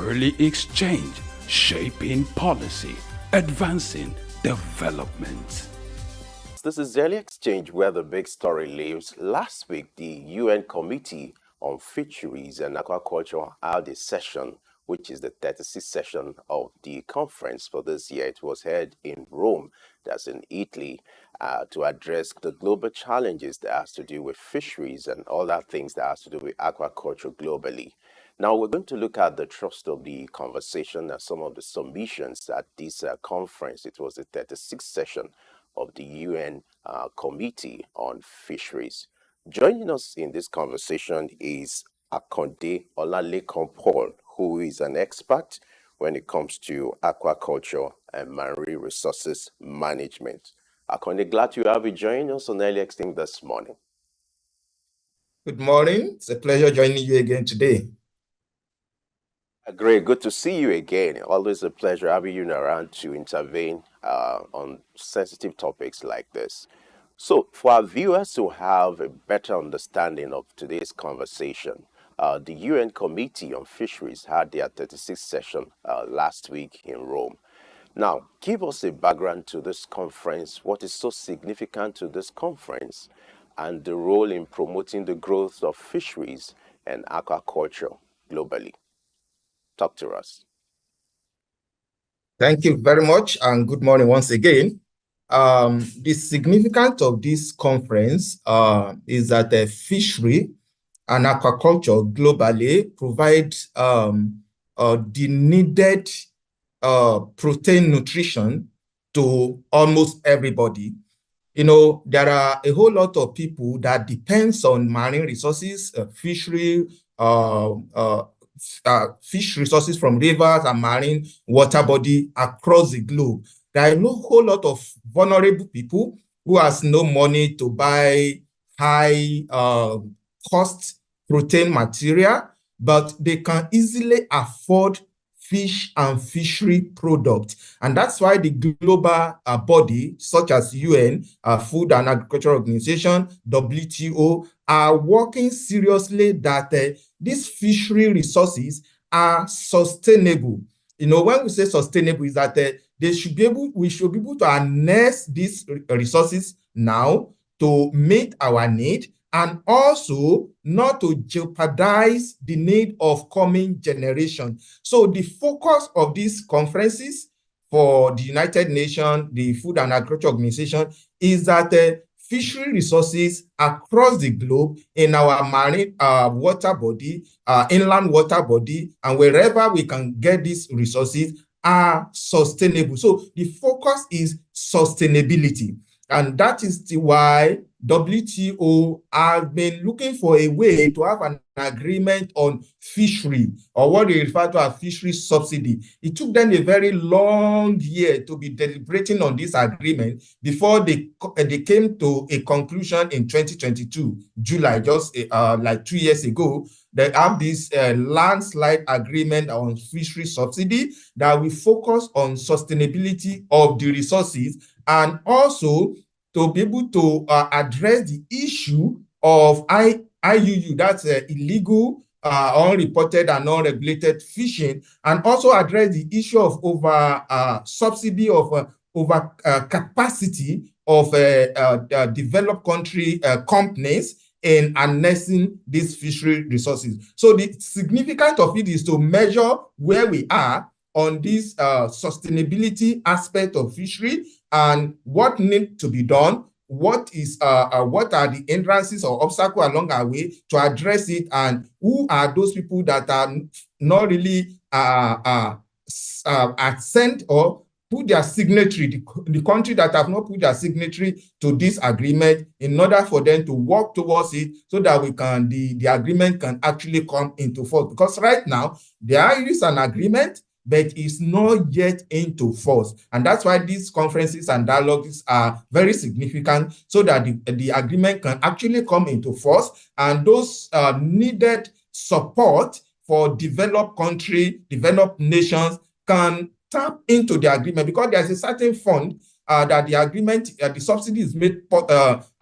early exchange, shaping policy, advancing development. This is Early Exchange, where the big story lives. Last week, the UN Committee on Fisheries and Aquaculture held a session, which is the 36th session of the conference for this year. It was held in Rome, that's in Italy, to address the global challenges that has to do with fisheries and all that things that has to do with aquaculture globally. Now, we're going to look at the thrust of the conversation and some of the submissions at this conference. It was the 36th session of the UN Committee on Fisheries. Joining us in this conversation is Akande Olalekan Paul, who is an expert when it comes to aquaculture and marine resources management. Akande, glad to have you join us on Early Exchange this morning. Good morning. It's a pleasure joining you again today. Great, good to see you again. Always a pleasure having you around to intervene on sensitive topics like this. So, for our viewers to have a better understanding of today's conversation, the UN Committee on Fisheries had their 36th session last week in Rome. Now, give us a background to this conference, what is so significant to this conference, and the role in promoting the growth of fisheries and aquaculture globally. Talk to us. Thank you very much, and good morning once again. The significance of this conference is that the fishery and aquaculture globally provide the needed protein nutrition to almost everybody. You know, there are a whole lot of people that depends on marine resources, fishery, fish resources from rivers and marine water body across the globe. There are a whole lot of vulnerable people who has no money to buy high cost protein material, but they can easily afford fish and fishery products. And that's why the global body, such as UN, Food and Agriculture Organization, WTO, are working seriously that these fishery resources are sustainable. You know, when we say sustainable, is that we should be able to harness these resources now to meet our need, and also not to jeopardize the need of coming generation. So the focus of these conferences for the United Nations, the Food and Agriculture Organization, is that fishery resources across the globe in our marine water body, inland water body, and wherever we can get these resources are sustainable. So the focus is sustainability. And that is why WTO has been looking for a way to have an agreement on fishery, or what they refer to as fishery subsidy. It took them a very long year to be deliberating on this agreement before they came to a conclusion in 2022, July, just like 2 years ago. They have this landslide agreement on fishery subsidy that will focus on sustainability of the resources, and also to be able to address the issue of IUU, that's illegal, unreported and unregulated fishing, and also address the issue of subsidy of over capacity of developed country companies in harnessing these fishery resources. So the significance of it is to measure where we are on this sustainability aspect of fishery and what needs to be done, what are the hindrances or obstacles along our way to address it, and who are those people that are not really assent or put their signatory, the country that have not put their signatory to this agreement, in order for them to work towards it so that we can the agreement can actually come into force. Because right now there is an agreement, but it's not yet into force. And that's why these conferences and dialogues are very significant, so that the agreement can actually come into force, and those needed support for developed country, developed nations can tap into the agreement, because there's a certain fund that the agreement, the subsidy is made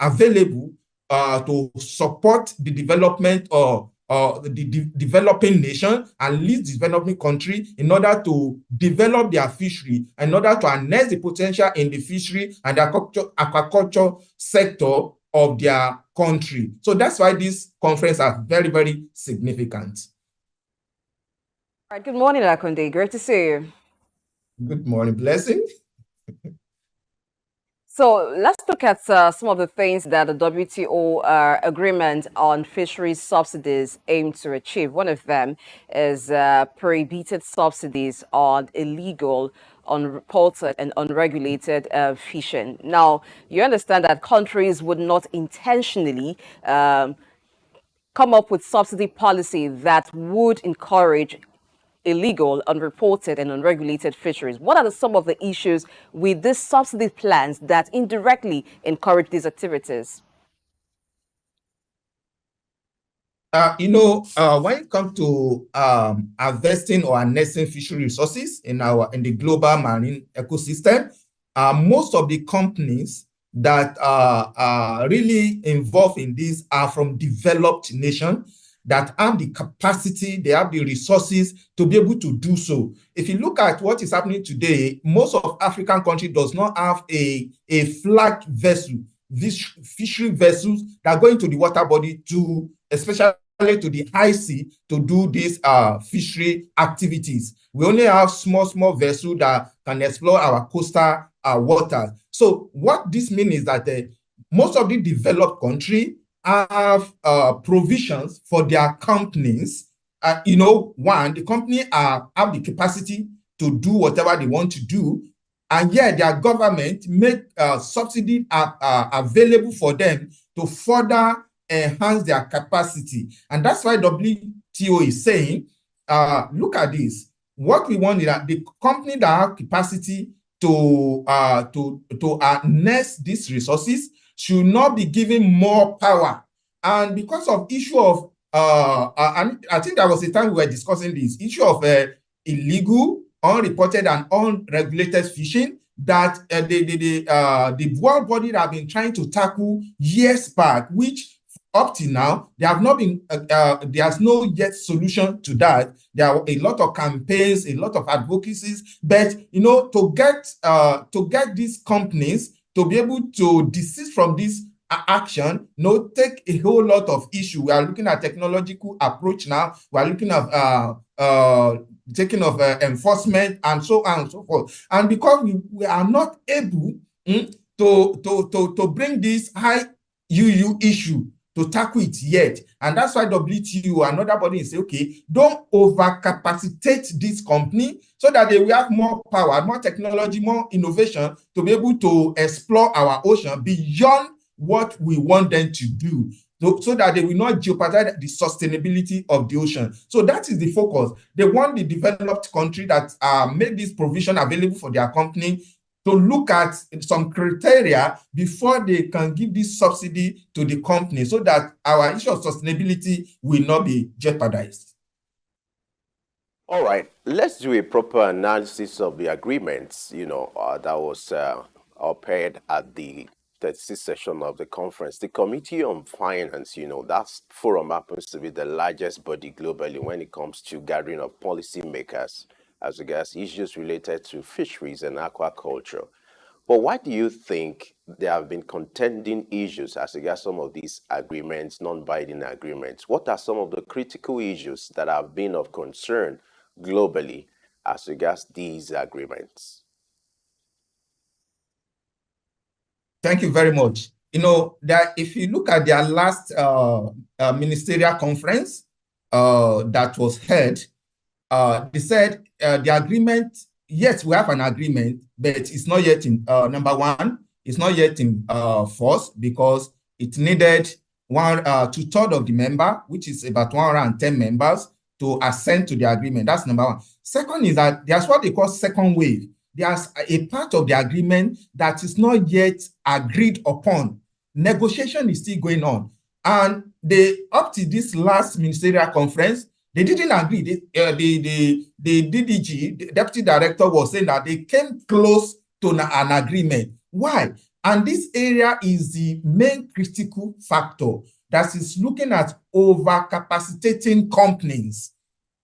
available to support the development of developing nation and least developing country in order to develop their fishery, in order to harness the potential in the fishery and the aquaculture sector of their country. So that's why this conference is very, very significant. All right, good morning, Akande. Great to see you. Good morning, Blessing. So let's look at some of the things that the WTO agreement on fisheries subsidies aim to achieve. One of them is prohibited subsidies on illegal, unreported and unregulated fishing. Now, you understand that countries would not intentionally come up with subsidy policy that would encourage illegal, unreported, and unregulated fisheries. What are some of the issues with these subsidy plans that indirectly encourage these activities? When it comes to harvesting or harnessing fishery resources in the global marine ecosystem, most of the companies that are really involved in this are from developed nations that have the capacity, they have the resources to be able to do so. If you look at what is happening today, most of African countries does not have a flag vessel, these fishery vessels that go into the water body to, especially to the high sea, to do these fishery activities. We only have small vessels that can explore our coastal waters. So what this means is that most of the developed countries have provisions for their companies. One, the company have the capacity to do whatever they want to do, and yet their government make subsidy available for them to further enhance their capacity. And that's why WTO is saying, look at this. What we want is that the company that have capacity to harness these resources should not be given more power. And because of issue of, I think there was a time we were discussing this issue of illegal, unreported, and unregulated fishing that the world body that have been trying to tackle years back, which up to now, there have not been, there's no yet solution to that. There are a lot of campaigns, a lot of advocacies, but to get these companies to be able to desist from this action, take a whole lot of issue. We are looking at technological approach now. We are looking at taking of enforcement and so on and so forth. And because we are not able to bring this high UU issue to tackle it yet, and that's why WTO and other bodies say, okay, don't overcapacitate this company so that they will have more power, more technology, more innovation to be able to explore our ocean beyond what we want them to do, so that they will not jeopardize the sustainability of the ocean. So that is the focus. They want the developed country that make this provision available for their company to look at some criteria before they can give this subsidy to the company, so that our issue of sustainability will not be jeopardized. All right, let's do a proper analysis of the agreements, that was upheld at the 36th session of the conference. The Committee on Finance, that forum happens to be the largest body globally when it comes to gathering of policymakers as regards issues related to fisheries and aquaculture. But why do you think there have been contending issues as regards some of these agreements, non-binding agreements? What are some of the critical issues that have been of concern globally as regards these agreements? Thank you very much. That if you look at their last ministerial conference that was held, they said the agreement, yes, we have an agreement, but it's not yet in, number one, it's not yet in force because it needed 2/3 of the member, which is about 110 members, to assent to the agreement. That's number one. Second is that there's what they call second wave. There's a part of the agreement that is not yet agreed upon. Negotiation is still going on. And up to this last ministerial conference, they didn't agree. The DDG, the deputy director, was saying that they came close to an agreement. Why? And this area is the main critical factor, that is looking at overcapacitating companies,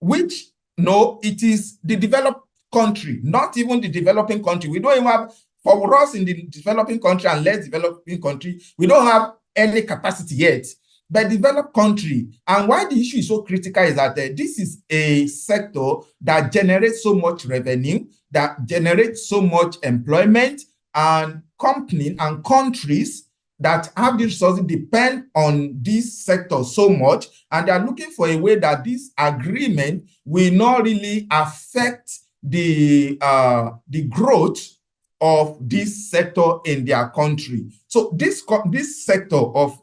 which, no, it is the developed country, not even the developing country. We don't even have, for us in the developing country and less developing country, we don't have any capacity yet. But developed country, and why the issue is so critical is that this is a sector that generates so much revenue, that generates so much employment, and companies and countries that have the resources depend on this sector so much, and they are looking for a way that this agreement will not really affect the growth of this sector in their country. So this sector of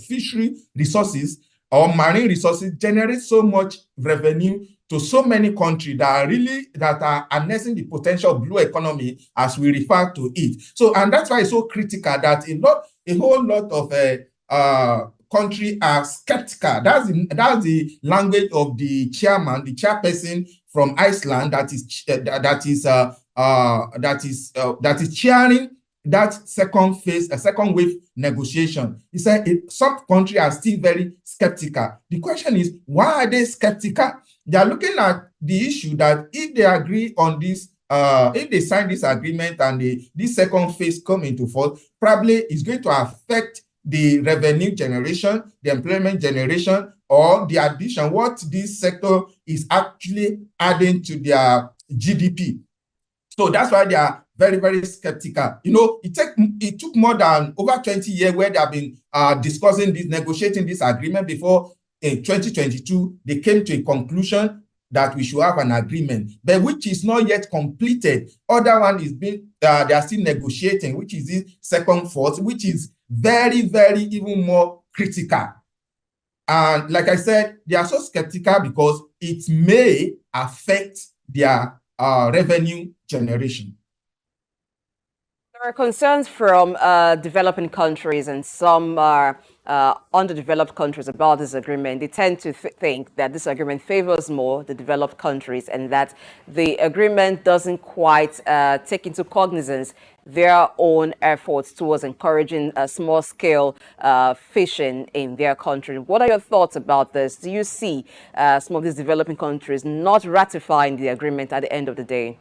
fishery resources or marine resources generates so much revenue to so many countries that are harnessing the potential of blue economy, as we refer to it. So, and that's why it's so critical that a whole lot of countries are skeptical. That's the language of the chairperson from Iceland, that is chairing that second wave negotiation. He said some countries are still very skeptical. The question is, why are they skeptical? They are looking at the issue that if they agree on this, if they sign this agreement and this second phase come into force, probably it's going to affect the revenue generation, the employment generation, or the addition, what this sector is actually adding to their GDP. So that's why they are very, very skeptical. You know, it took more than over 20 years where they have been discussing this, negotiating this agreement before in 2022, they came to a conclusion that we should have an agreement, but which is not yet completed. Other one is being, they are still negotiating, which is the second phase, which is very, very even more critical. And like I said, they are so skeptical because it may affect their revenue generation. There are concerns from developing countries and some underdeveloped countries about this agreement. They tend to think that this agreement favors more the developed countries and that the agreement doesn't quite take into cognizance their own efforts towards encouraging small-scale fishing in their country. What are your thoughts about this? Do you see some of these developing countries not ratifying the agreement at the end of the day?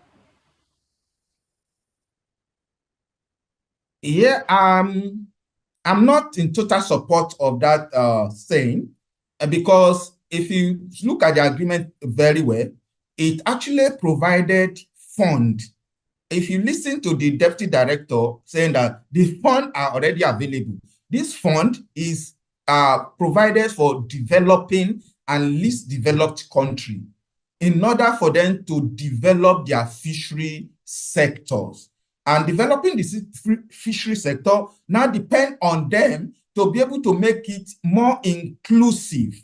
Yeah, I'm not in total support of that saying, because if you look at the agreement very well, it actually provided fund. If you listen to the deputy director saying that the funds are already available, this fund is provided for developing and least developed country in order for them to develop their fishery sectors. And developing the fishery sector now depends on them to be able to make it more inclusive.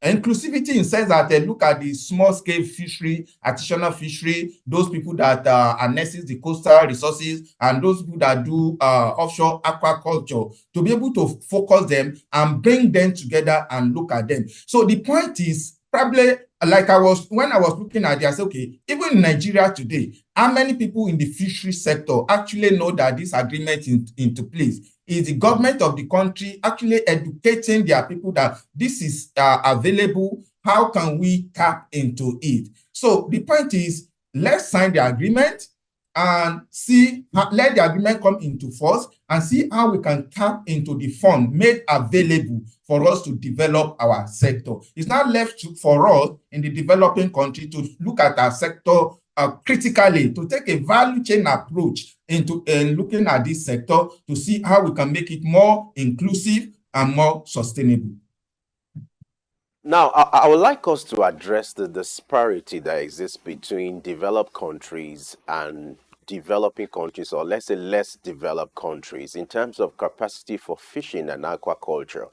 Inclusivity in the sense that they look at the small-scale fishery, artisanal fishery, those people that harnesses the coastal resources, and those people that do offshore aquaculture, to be able to focus them and bring them together and look at them. So the point is probably, like when I was looking at it, I said, okay, even in Nigeria today, how many people in the fishery sector actually know that this agreement is into place? Is the government of the country actually educating their people that this is available? How can we tap into it? So the point is, let's sign the agreement and let the agreement come into force and see how we can tap into the fund made available for us to develop our sector. It's not left for us in the developing country to look at our sector critically, to take a value chain approach into looking at this sector to see how we can make it more inclusive and more sustainable. Now, I would like us to address the disparity that exists between developed countries and developing countries, or let's say less developed countries, in terms of capacity for fishing and aquaculture.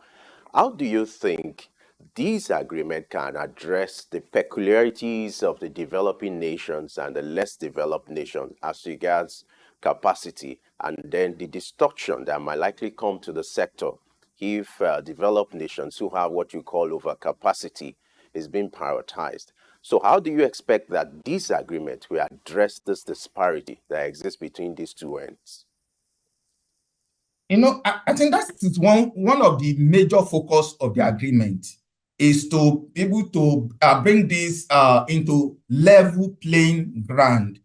How do you think this agreement can address the peculiarities of the developing nations and the less developed nations as regards capacity, and then the distortion that might likely come to the sector if developed nations who have what you call overcapacity is being prioritized? So how do you expect that this agreement will address this disparity that exists between these two ends? I think that is one of the major focus of the agreement is to be able to bring this into level playing ground.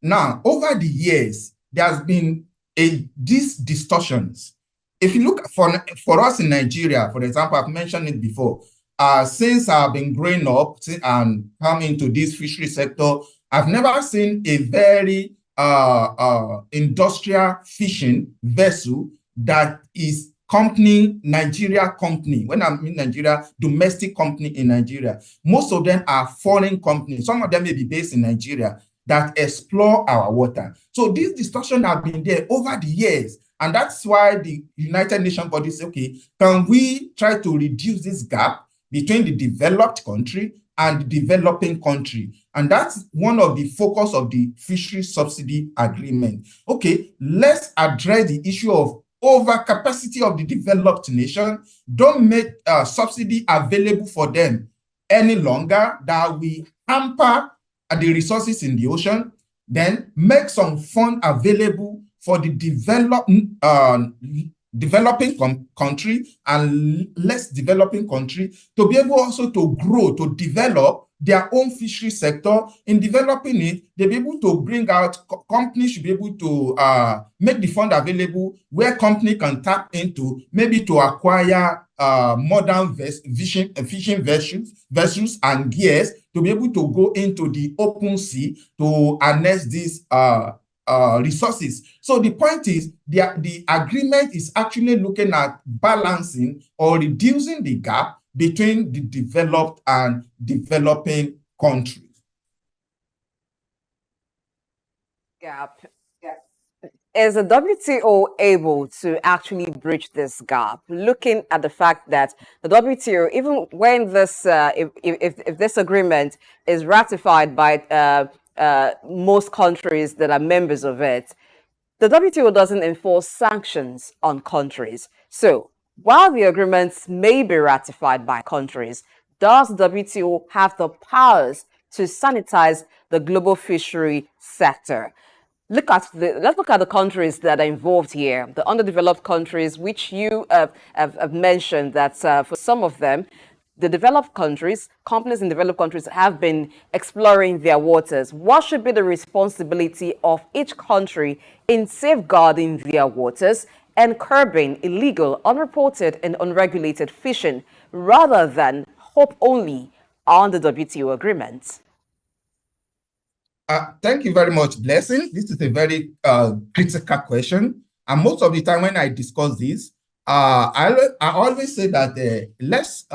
Now, over the years, there has been these distortions. If you look for us in Nigeria, for example, I've mentioned it before, since I've been growing up and come into this fishery sector, I've never seen a very industrial fishing vessel that is Nigeria company. When I mean Nigeria, domestic company in Nigeria. Most of them are foreign companies. Some of them may be based in Nigeria that explore our water. So these discussions have been there over the years. And that's why the United Nations body says, okay, can we try to reduce this gap between the developed country and the developing country? And that's one of the focus of the fishery subsidy agreement. Okay, let's address the issue of overcapacity of the developed nation. Don't make subsidy available for them any longer that we hamper the resources in the ocean. Then make some fund available for the developing country and less developing country to be able also to grow, to develop their own fishery sector. In developing it, they'll be able to bring out, companies should be able to make the fund available where company can tap into, maybe to acquire modern fishing vessels and gears to be able to go into the open sea to harness these resources. So the point is, the agreement is actually looking at balancing or reducing the gap between the developed and developing countries. Gap. Is the WTO able to actually bridge this gap? Looking at the fact that the WTO, even when this, if this agreement is ratified by most countries that are members of it, the WTO doesn't enforce sanctions on countries. So while the agreements may be ratified by countries, does the WTO have the powers to sanitize the global fishery sector? Let's look at the countries that are involved here, the underdeveloped countries, which you have mentioned that for some of them, the developed countries, companies in developed countries have been exploring their waters. What should be the responsibility of each country in safeguarding their waters and curbing illegal, unreported, and unregulated fishing rather than hope only on the WTO agreement? Thank you very much, Blessing. This is a very critical question. And most of the time when I discuss this, I always say that let's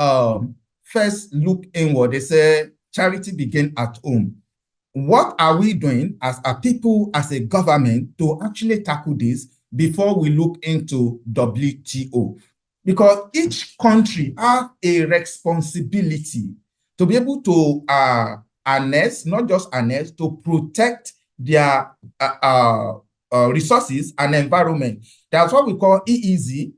first look inward. They say charity begins at home. What are we doing as a people, as a government, to actually tackle this before we look into WTO? Because each country has a responsibility to be able to harness, not just harness, to protect their resources and environment. That's what we call EEZ,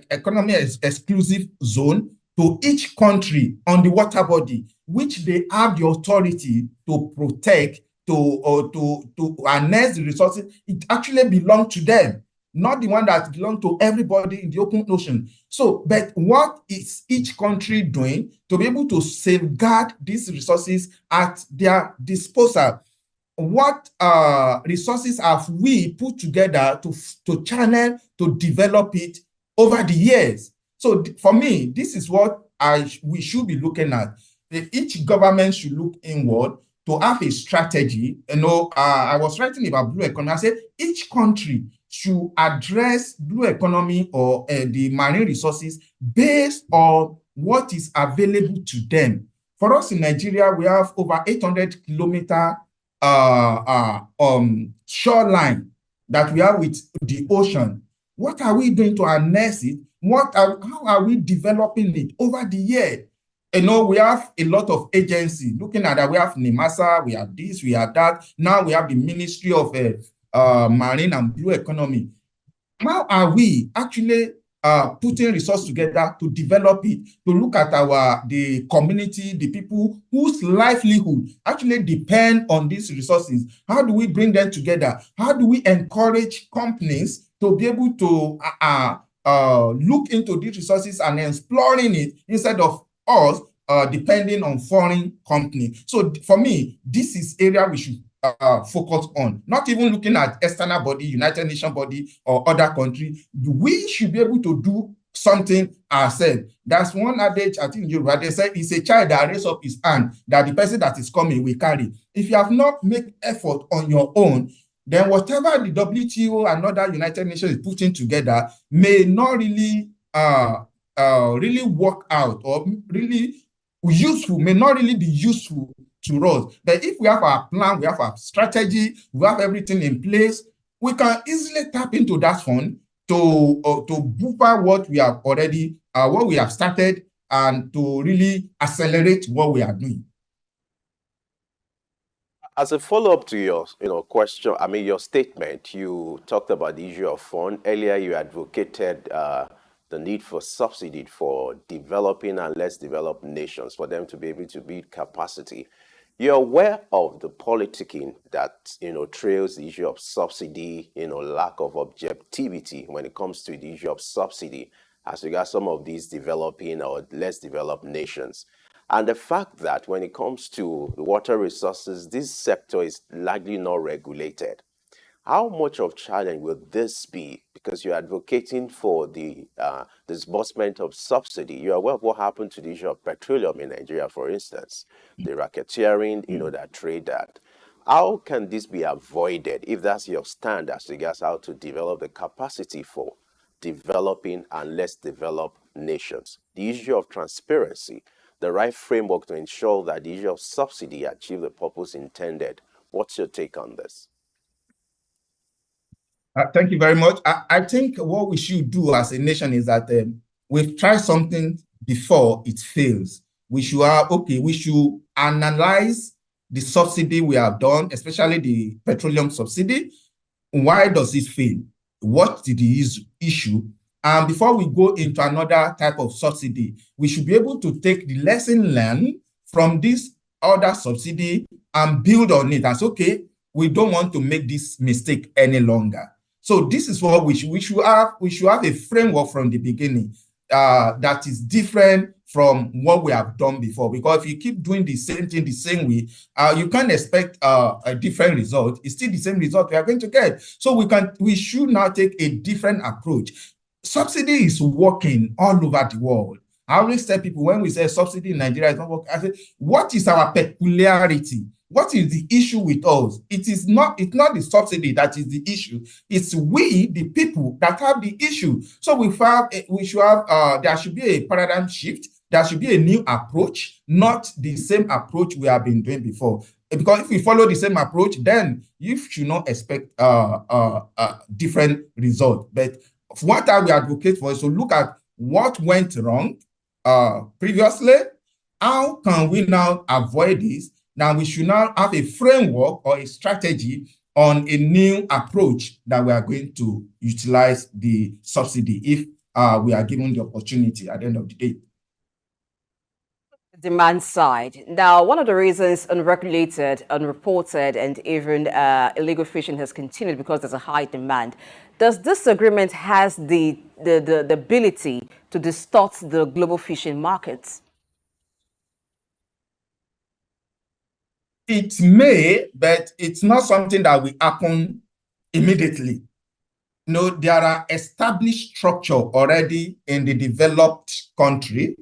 Economy Exclusive Zone, to each country on the water body, which they have the authority to protect, to harness the resources. It actually belongs to them, not the one that belongs to everybody in the open ocean. So, but what is each country doing to be able to safeguard these resources at their disposal? What resources have we put together to channel, to develop it over the years? So for me, this is what we should be looking at. Each government should look inward to have a strategy. I was writing about blue economy. I said each country should address blue economy or the marine resources based on what is available to them. For us in Nigeria, we have over 800-kilometer shoreline that we have with the ocean. What are we doing to harness it? How are we developing it over the year? We have a lot of agencies looking at that. We have NIMASA, we have this, we have that. Now we have the Ministry of Marine and Blue Economy. How are we actually putting resources together to develop it, to look at the community, the people whose livelihood actually depend on these resources. How do we bring them together? How do we encourage companies to be able to look into these resources and exploring it instead of us depending on foreign companies? So for me, this is area we should focus on, not even looking at external body, United Nations body, or other country. We should be able to do something ourselves. That's one adage, I think Yoruba, they say, it's a child that raises up his hand that the person that is coming will carry. If you have not made effort on your own, then whatever the WTO and other United Nations is putting together may not really really work out, or really useful, may not really be useful to us. But if we have our plan, we have our strategy, we have everything in place, we can easily tap into that fund to buffer what we have already, what we have started, and to really accelerate what we are doing. As a follow-up to your question, I mean, your statement, you talked about the issue of fund. Earlier, you advocated the need for subsidy for developing and less developed nations, for them to be able to build capacity. You're aware of the politicking that, trails the issue of subsidy, lack of objectivity when it comes to the issue of subsidy as regards some of these developing or less developed nations. And the fact that when it comes to water resources, this sector is largely not regulated. How much of a challenge will this be? Because you're advocating for the disbursement of subsidy. You're aware of what happened to the issue of petroleum in Nigeria, for instance, the racketeering, that trade that. How can this be avoided if that's your stand as regards how to develop the capacity for developing and less developed nations? The issue of transparency, the right framework to ensure that the issue of subsidy achieve the purpose intended. What's your take on this? Thank you very much. I think what we should do as a nation is that we've tried something before it fails. We should analyze the subsidy we have done, especially the petroleum subsidy. Why does it fail? What is the issue? And before we go into another type of subsidy, we should be able to take the lesson learned from this other subsidy and build on it. That's okay. We don't want to make this mistake any longer. So this is what we should have a framework from the beginning that is different from what we have done before. Because if you keep doing the same thing the same way, you can't expect a different result. It's still the same result we are going to get. So we should now take a different approach. Subsidy is working all over the world. I always tell people when we say subsidy in Nigeria is not working, I say, what is our peculiarity? What is the issue with us? It's not the subsidy that is the issue. It's we, the people, that have the issue. So there should be a paradigm shift. There should be a new approach, not the same approach we have been doing before. Because if we follow the same approach, then you should not expect a different result. But what we advocate for is to look at what went wrong previously. How can we now avoid this? Now we should now have a framework or a strategy on a new approach that we are going to utilize the subsidy if we are given the opportunity at the end of the day. Demand side. Now, one of the reasons unregulated, unreported, and even illegal fishing has continued because there's a high demand. Does this agreement has the ability to distort the global fishing markets? It may, but it's not something that will happen immediately. There are established structure already in the developed country.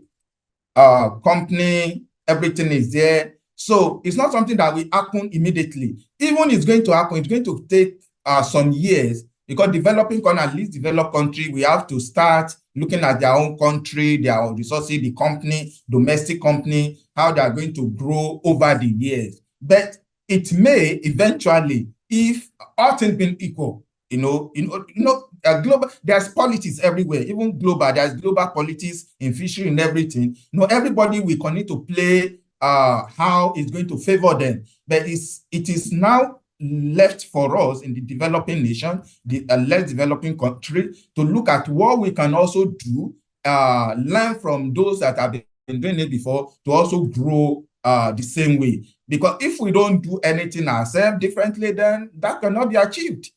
Company, everything is there. So it's not something that will happen immediately. Even it's going to happen, it's going to take some years, because developing country, at least developed country, we have to start looking at their own country, their own resources, the company, domestic company, how they are going to grow over the years. But it may eventually, if all things being equal, global, there's politics everywhere, even global, there's global politics in fishery and everything. Everybody will continue to play how it's going to favor them. But it is now left for us in the developing nation, the less developing country, to look at what we can also do, learn from those that have been doing it before, to also grow the same way. Because if we don't do anything ourselves differently, then that cannot be achieved.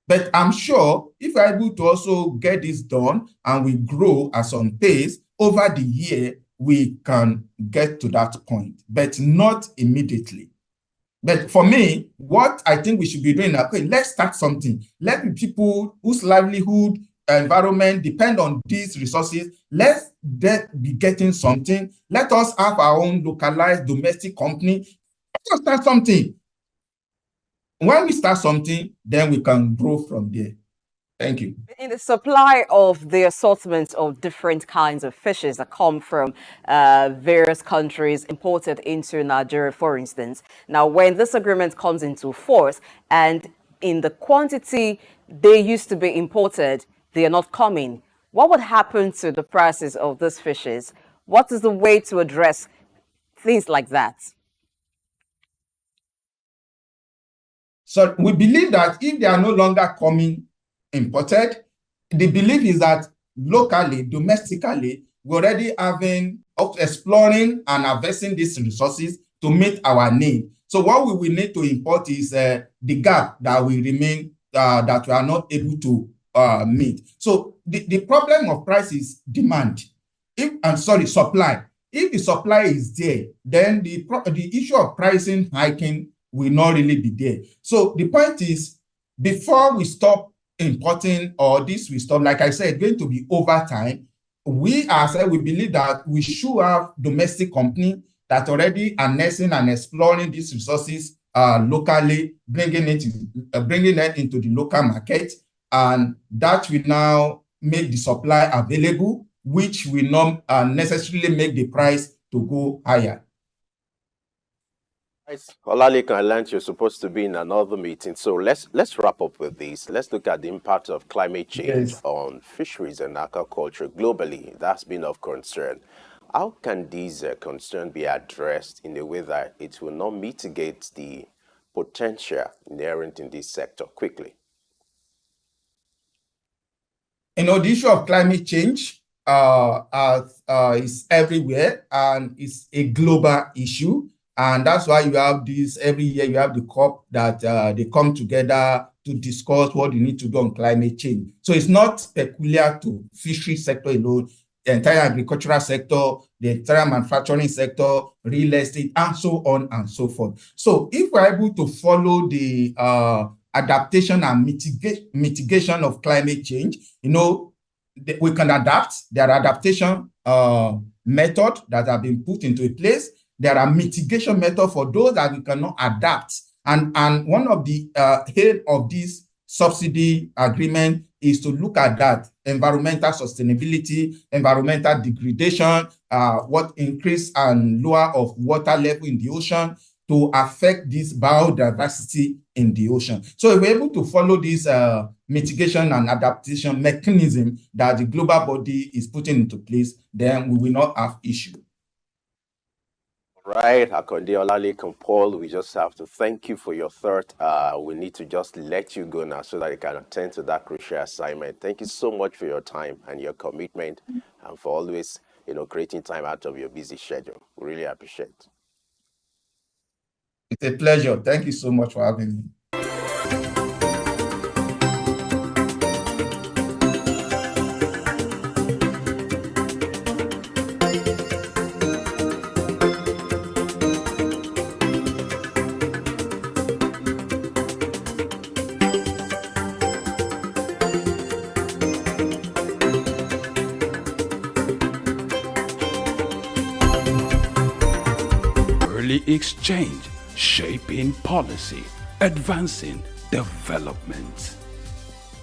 But I'm sure if we're able to also get this done and we grow at some pace over the year, we can get to that point, but not immediately. But for me, what I think we should be doing, okay, let's start something. Let the people whose livelihood, environment depend on these resources, let's be getting something. Let us have our own localized domestic company. Let us start something. When we start something, then we can grow from there. Thank you. In the supply of the assortment of different kinds of fishes that come from various countries imported into Nigeria, for instance. Now, when this agreement comes into force and in the quantity they used to be imported, they are not coming, what would happen to the prices of these fishes? What is the way to address things like that? So we believe that if they are no longer coming imported, the belief is that locally, domestically, we're already exploring and harvesting these resources to meet our need. So what we will need to import is the gap that will remain, that we are not able to meet. So the problem of price is demand. Supply. If the supply is there, then the issue of pricing hiking will not really be there. So the point is, before we stop importing, or this will stop, like I said, it's going to be over time. We believe that we should have domestic company that already are harnessing and exploring these resources locally, bringing it into the local market, and that will now make the supply available, which will not necessarily make the price to go higher. Olalekan, I learned you're supposed to be in another meeting, so let's wrap up with this. Let's look at the impact of climate change on fisheries and aquaculture globally. That's been of concern. How can these concerns be addressed in a way that it will not mitigate the potential inherent in this sector quickly? The issue of climate change is everywhere, and it's a global issue. And that's why you have this, every year you have the COP that they come together to discuss what you need to do on climate change. So it's not peculiar to fishery sector alone, the entire agricultural sector, the entire manufacturing sector, real estate, and so on and so forth. So if we're able to follow the adaptation and mitigation of climate change, we can adapt. There are adaptation methods that have been put into place. There are mitigation methods for those that we cannot adapt. And one of the aim of this subsidy agreement is to look at that environmental sustainability, environmental degradation, what increase and lower of water level in the ocean to affect this biodiversity in the ocean. So if we're able to follow this mitigation and adaptation mechanism that the global body is putting into place, then we will not have issue. Right, Akande Olalekan Paul, we just have to thank you for your thought. We need to just let you go now so that you can attend to that crucial assignment. Thank you so much for your time and your commitment, and for always, creating time out of your busy schedule. We really appreciate it. It's a pleasure. Thank you so much for having me. Exchange, shaping policy, advancing development.